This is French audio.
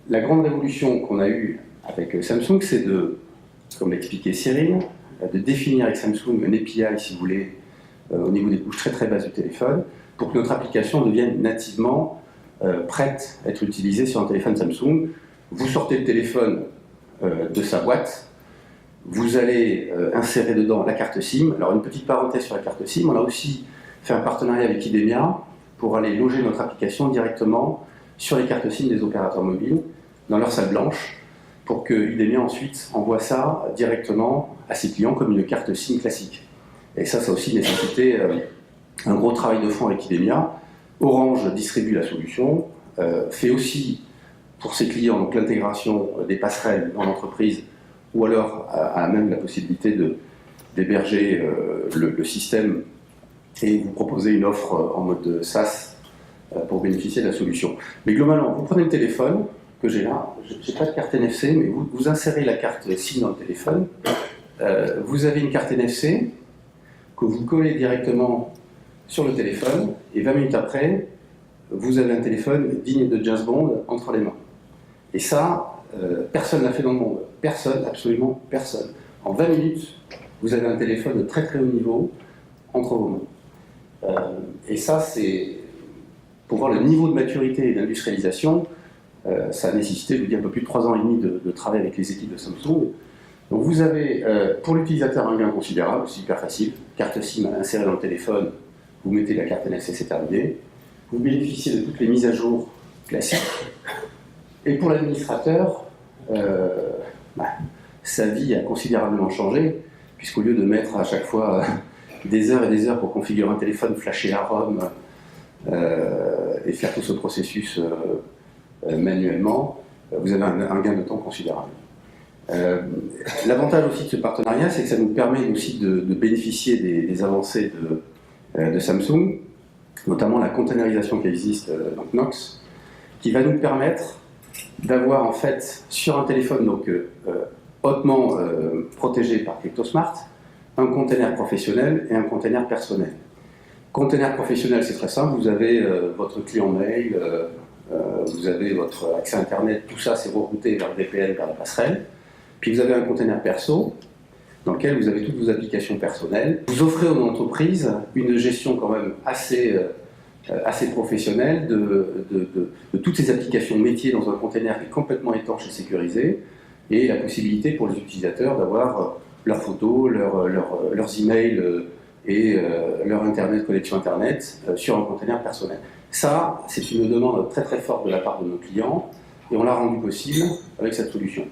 la grande révolution qu'on a eue avec Samsung, c'est de, comme l'expliquait Cyril, de définir avec Samsung un API, si vous voulez, au niveau des couches très très basses du téléphone, pour que notre application devienne nativement prête à être utilisée sur un téléphone Samsung. Vous sortez le téléphone de sa boîte, vous allez insérer dedans la carte SIM. Alors une petite parenthèse sur la carte SIM, on a aussi fait un partenariat avec IDEMIA pour aller loger notre application directement sur les cartes SIM des opérateurs mobiles, dans leur salle blanche, pour que IDEMIA ensuite envoie ça directement à ses clients comme une carte SIM classique. Et ça a aussi nécessité un gros travail de fond avec IDEMIA. Orange distribue la solution, fait aussi pour ses clients donc l'intégration des passerelles dans l'entreprise, ou alors a même la possibilité d'héberger le système et vous proposer une offre en mode SaaS pour bénéficier de la solution. Mais globalement, vous prenez le téléphone que j'ai là, je n'ai pas de carte NFC, mais vous insérez la carte SIM dans le téléphone, vous avez une carte NFC que vous collez directement sur le téléphone, et 20 minutes après, vous avez un téléphone digne de James Bond entre les mains. Et ça, personne ne l'a fait dans le monde. Personne, absolument personne. En 20 minutes, vous avez un téléphone de très très haut niveau entre vos mains. Et ça, c'est pour voir le niveau de maturité et d'industrialisation, ça a nécessité, je vous dis, un peu plus de 3 ans et demi de travail avec les équipes de Samsung. Donc vous avez, pour l'utilisateur, un gain considérable, c'est hyper facile. Carte SIM insérée dans le téléphone, vous mettez la carte NFC, c'est terminé. Vous bénéficiez de toutes les mises à jour classiques. Et pour l'administrateur, sa vie a considérablement changé, puisqu'au lieu de mettre à chaque fois des heures et des heures pour configurer un téléphone, flasher la ROM et faire tout ce processus manuellement, vous avez un gain de temps considérable. L'avantage aussi de ce partenariat, c'est que ça nous permet aussi de bénéficier des avancées de Samsung, notamment la containerisation qui existe, donc Knox, qui va nous permettre d'avoir en fait sur un téléphone donc hautement protégé par CryptoSmart, un container professionnel et un container personnel. Container professionnel, c'est très simple, vous avez votre client mail, vous avez votre accès Internet, tout ça c'est rerouté vers le VPN, vers la passerelle. Puis vous avez un container perso, dans lequel vous avez toutes vos applications personnelles. Vous offrez aux entreprises une gestion quand même assez professionnelle de toutes ces applications métiers dans un container qui est complètement étanche et sécurisé, et la possibilité pour les utilisateurs d'avoir leurs photos, leurs emails et leur internet, connexion internet sur un container personnel. Ça, c'est une demande très très forte de la part de nos clients, et on l'a rendu possible avec cette solution.